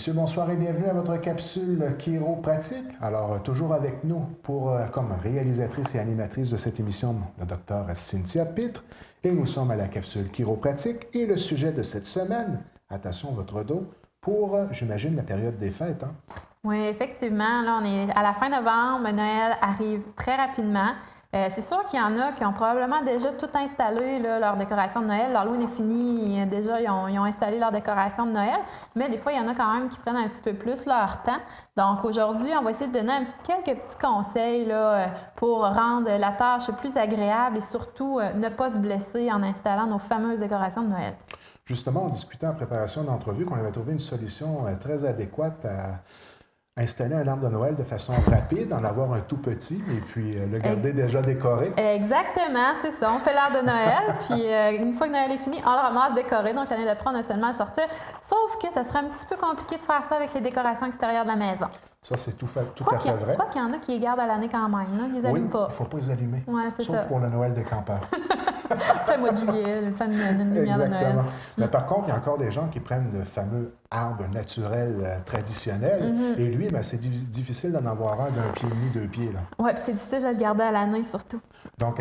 Messieurs, bonsoir et bienvenue à votre capsule chiropratique. Alors, toujours avec nous comme réalisatrice et animatrice de cette émission, le docteur Cynthia Pitre. Et nous sommes à la capsule chiropratique. Et le sujet de cette semaine, attention votre dos, pour, j'imagine, la période des fêtes. Hein? Oui, effectivement. Là, on est à la fin novembre. Noël arrive très rapidement. C'est sûr qu'il y en a qui ont probablement déjà tout installé, là, leur décoration de Noël. L'Halloween est fini, déjà, ils ont installé leur décoration de Noël. Mais des fois, il y en a quand même qui prennent un petit peu plus leur temps. Donc aujourd'hui, on va essayer de donner quelques petits conseils là, pour rendre la tâche plus agréable et surtout ne pas se blesser en installant nos fameuses décorations de Noël. Justement, on discutait en préparation d'entrevue qu'on avait trouvé une solution très adéquate à installer un arbre de Noël de façon rapide, en avoir un tout petit et puis le garder déjà décoré. Exactement, c'est ça. On fait l'arbre de Noël, puis une fois que Noël est fini, on le ramasse décoré. Donc l'année d'après, on a seulement à sortir. Sauf que ça serait un petit peu compliqué de faire ça avec les décorations extérieures de la maison. Ça, c'est tout à fait vrai. Quoi qu'il y en a qui les gardent à l'année quand même, là. Ils les allument pas. Il ne faut pas les allumer. Ouais, c'est sauf ça. pour le Noël des campeurs. Après le mois de juillet, le fin de lumière de Noël. Mais par contre, il y a encore des gens qui prennent le fameux arbre naturel traditionnel. Et lui, ben, c'est difficile d'en avoir un d'un pied et demi, 2 pieds. Oui, puis c'est difficile de le garder à l'année surtout. Donc,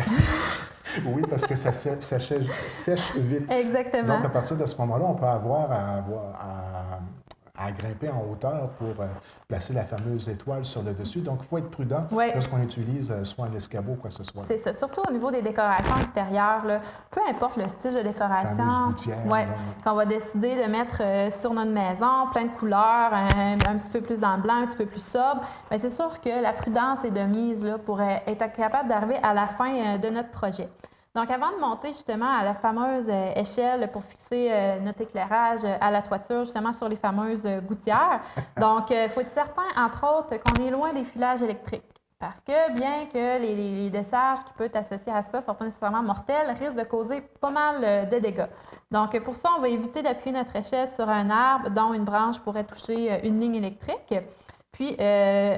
oui, parce que ça sèche vite. Exactement. Donc, à partir de ce moment-là, on peut avoir à grimper en hauteur pour placer la fameuse étoile sur le dessus. Donc, il faut être prudent lorsqu'on utilise soit un escabeau ou quoi que ce soit. C'est ça. Surtout au niveau des décorations extérieures, là, peu importe le style de décoration qu'on va décider de mettre sur notre maison, plein de couleurs, un petit peu plus dans le blanc, un petit peu plus sobre, bien, c'est sûr que la prudence est de mise là, pour être capable d'arriver à la fin de notre projet. Donc, avant de monter justement à la fameuse échelle pour fixer notre éclairage à la toiture, justement sur les fameuses gouttières, donc il faut être certain, entre autres, qu'on est loin des filages électriques. Parce que bien que les décharges qui peuvent être associées à ça ne sont pas nécessairement mortels, risquent de causer pas mal de dégâts. Donc, pour ça, on va éviter d'appuyer notre échelle sur un arbre dont une branche pourrait toucher une ligne électrique. Puis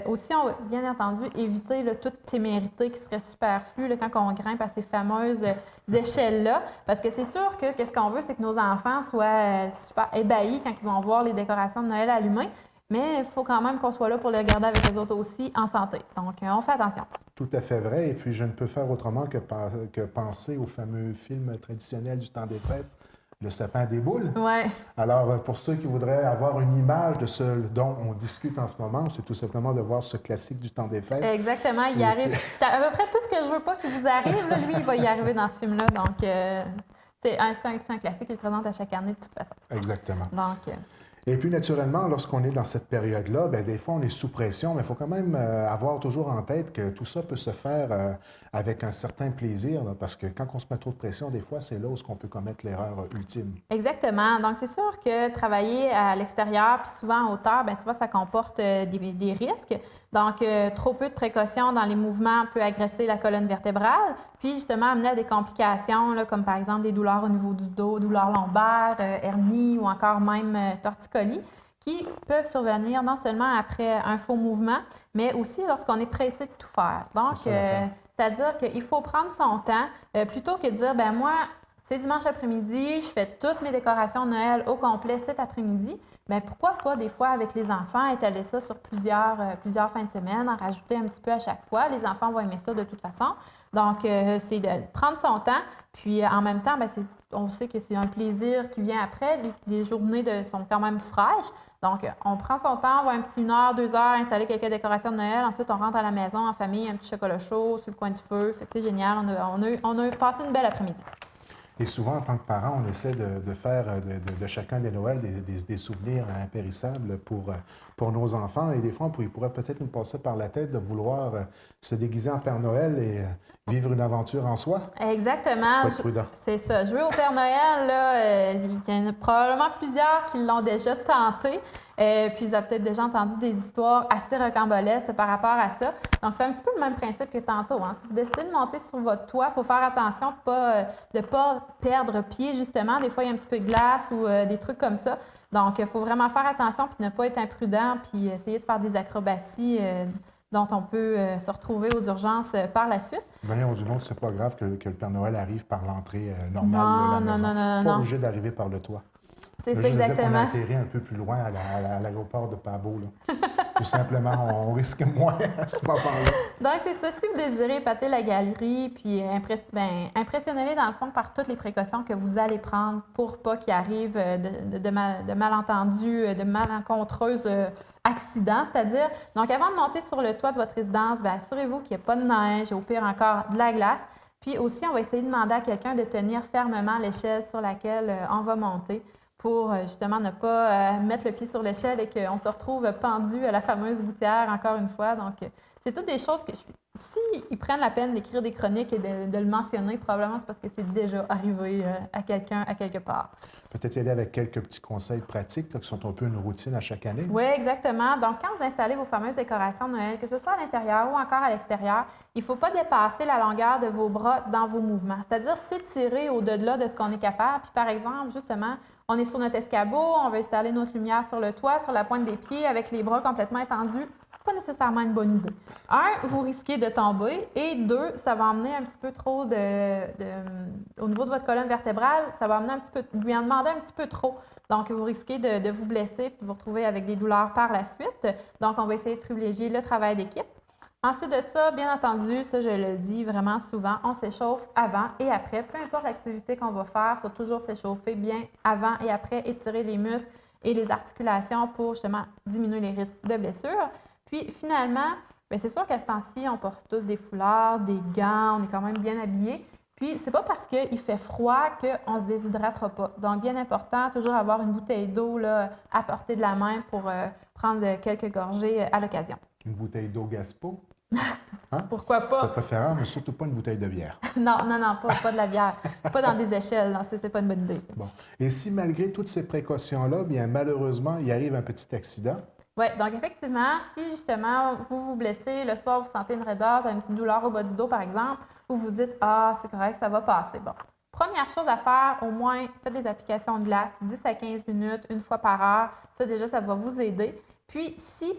aussi, on va bien entendu éviter là, toute témérité qui serait superflue là, quand on grimpe à ces fameuses échelles-là. Parce que c'est sûr que ce qu'on veut, c'est que nos enfants soient super ébahis quand ils vont voir les décorations de Noël allumées. Mais il faut quand même qu'on soit là pour le garder avec les autres aussi en santé. Donc, on fait attention. Tout à fait vrai. Et puis, je ne peux faire autrement que penser au fameux film traditionnel du temps des fêtes, Le sapin des boules. Ouais. Alors, pour ceux qui voudraient avoir une image de ce dont on discute en ce moment, c'est tout simplement de voir ce classique du temps des fêtes. Exactement. Il arrive à peu près tout ce que je veux pas qu'il vous arrive. Là, lui, il va y arriver dans ce film-là. Donc, c'est un classique qu'il présente à chaque année de toute façon. Exactement. Donc, et puis, naturellement, lorsqu'on est dans cette période-là, bien, des fois, on est sous pression, mais il faut quand même avoir toujours en tête que tout ça peut se faire avec un certain plaisir, là, parce que quand on se met trop de pression, des fois, c'est là où on peut commettre l'erreur ultime. Exactement. Donc, c'est sûr que travailler à l'extérieur, puis souvent en hauteur, bien souvent, ça comporte des risques. Donc, trop peu de précautions dans les mouvements peut agresser la colonne vertébrale, puis justement amener à des complications, là, comme par exemple des douleurs au niveau du dos, douleurs lombaires, hernie ou encore même torticolis, qui peuvent survenir non seulement après un faux mouvement, mais aussi lorsqu'on est pressé de tout faire. Donc, c'est-à-dire qu'il faut prendre son temps, plutôt que de dire, ben moi, c'est dimanche après-midi, je fais toutes mes décorations de Noël au complet cet après-midi. Bien, pourquoi pas, des fois, avec les enfants, étaler ça sur plusieurs fins de semaine, en rajouter un petit peu à chaque fois. Les enfants vont aimer ça de toute façon. Donc, c'est de prendre son temps. Puis, en même temps, bien, on sait que c'est un plaisir qui vient après. Les journées sont quand même fraîches. Donc, on prend son temps, on va un petit 1 heure, 2 heures, installer quelques décorations de Noël. Ensuite, on rentre à la maison en famille, un petit chocolat chaud sur le coin du feu. Fait que c'est génial. On a passé une belle après-midi. Et souvent, en tant que parent, on essaie de faire de chacun des Noëls des souvenirs impérissables pour nos enfants. Et des fois, il pourrait peut-être nous passer par la tête de vouloir se déguiser en Père Noël et vivre une aventure en soi. Exactement. Faut être prudent. C'est ça. Jouer au Père Noël, là, il y en a probablement plusieurs qui l'ont déjà tenté. Puis, ils ont peut-être déjà entendu des histoires assez rocambolesques par rapport à ça. Donc, c'est un petit peu le même principe que tantôt. Hein. Si vous décidez de monter sur votre toit, il faut faire attention de ne pas perdre pied, justement. Des fois, il y a un petit peu de glace ou des trucs comme ça. Donc, il faut vraiment faire attention puis ne pas être imprudent puis essayer de faire des acrobaties dont on peut se retrouver aux urgences par la suite. D'un ou d'une autre, c'est pas grave que le Père Noël arrive par l'entrée normale de la maison. Non. Pas obligé d'arriver par le toit. C'est ça, exactement. On a atterri un peu plus loin à l'aéroport de Pabo. Tout simplement, on risque moins à ce moment-là. Donc, c'est ça. Si vous désirez épater la galerie, puis impressionnez-les dans le fond par toutes les précautions que vous allez prendre pour pas qu'il arrive de malentendus, de malencontreuses accidents, c'est-à-dire, donc avant de monter sur le toit de votre résidence, assurez-vous qu'il n'y ait pas de neige, au pire encore de la glace. Puis aussi, on va essayer de demander à quelqu'un de tenir fermement l'échelle sur laquelle on va monter pour justement ne pas mettre le pied sur l'échelle et qu'on se retrouve pendu à la fameuse gouttière encore une fois. Donc, c'est toutes des choses que s'ils prennent la peine d'écrire des chroniques et de le mentionner, probablement c'est parce que c'est déjà arrivé à quelqu'un à quelque part. Peut-être y aller avec quelques petits conseils pratiques là, qui sont un peu une routine à chaque année. Oui, exactement. Donc, quand vous installez vos fameuses décorations de Noël, que ce soit à l'intérieur ou encore à l'extérieur, il ne faut pas dépasser la longueur de vos bras dans vos mouvements. C'est-à-dire s'étirer au-delà de ce qu'on est capable. Puis, par exemple, justement, on est sur notre escabeau, on veut installer notre lumière sur le toit, sur la pointe des pieds, avec les bras complètement étendus. Pas nécessairement une bonne idée. Un, vous risquez de tomber. Et deux, ça va emmener un petit peu trop au niveau de votre colonne vertébrale, ça va amener lui en demander un petit peu trop. Donc, vous risquez de vous blesser et de vous retrouver avec des douleurs par la suite. Donc, on va essayer de privilégier le travail d'équipe. Ensuite de ça, bien entendu, ça je le dis vraiment souvent, on s'échauffe avant et après. Peu importe l'activité qu'on va faire, il faut toujours s'échauffer bien avant et après, étirer les muscles et les articulations pour justement diminuer les risques de blessures. Puis finalement, c'est sûr qu'à ce temps-ci, on porte tous des foulards, des gants, on est quand même bien habillés. Puis c'est pas parce qu'il fait froid qu'on ne se déshydratera pas. Donc bien important, toujours avoir une bouteille d'eau à portée de la main pour prendre quelques gorgées à l'occasion. Une bouteille d'eau Gaspo? Hein? Pourquoi pas? De préférence, mais surtout pas une bouteille de bière. Non, pas de la bière. Pas dans des échelles, non, c'est pas une bonne idée. Bon. Et si malgré toutes ces précautions-là, bien malheureusement, il arrive un petit accident? Oui, donc effectivement, si justement vous vous blessez, le soir vous sentez une raideur, une petite douleur au bas du dos par exemple, ou vous dites « Ah, c'est correct, ça va passer ». Bon, première chose à faire, au moins faites des applications de glace 10 à 15 minutes, une fois par heure. Ça déjà, ça va vous aider. Puis, si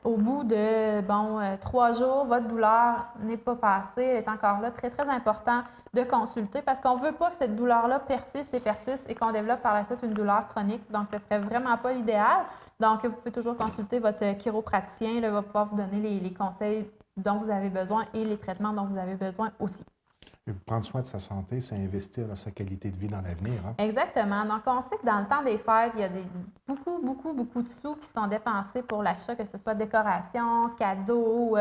au bout de 3 jours, votre douleur n'est pas passée, elle est encore là, très, très important de consulter parce qu'on ne veut pas que cette douleur-là persiste et qu'on développe par la suite une douleur chronique. Donc, ce ne serait vraiment pas l'idéal. Donc, vous pouvez toujours consulter votre chiropraticien. Il va pouvoir vous donner les conseils dont vous avez besoin et les traitements dont vous avez besoin aussi. Prendre soin de sa santé, c'est investir dans sa qualité de vie dans l'avenir. Hein? Exactement. Donc, on sait que dans le temps des fêtes, il y a beaucoup de sous qui sont dépensés pour l'achat, que ce soit décoration, cadeaux,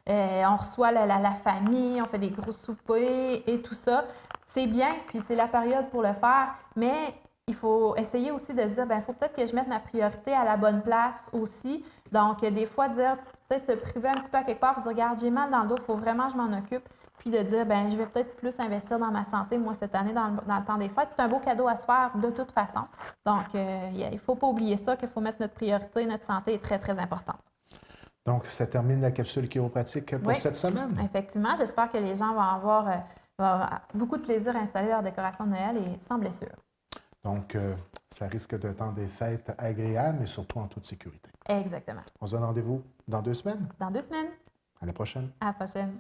on reçoit la famille, on fait des gros soupers et tout ça. C'est bien, puis c'est la période pour le faire, mais il faut essayer aussi de se dire, il faut peut-être que je mette ma priorité à la bonne place aussi. Donc, des fois, peut-être se priver un petit peu à quelque part pour dire, regarde, j'ai mal dans le dos, il faut vraiment que je m'en occupe. Puis de dire, je vais peut-être plus investir dans ma santé, moi, cette année, dans le temps des fêtes. C'est un beau cadeau à se faire de toute façon. Donc, il ne faut pas oublier ça, qu'il faut mettre notre priorité, notre santé est très, très importante. Donc, ça termine la capsule chiropratique pour cette semaine. Effectivement. J'espère que les gens vont avoir beaucoup de plaisir à installer leur décoration de Noël et sans blessure. Donc, ça risque de temps des fêtes agréables, mais surtout en toute sécurité. Exactement. On se donne rendez-vous dans 2 semaines? Dans 2 semaines. À la prochaine. À la prochaine.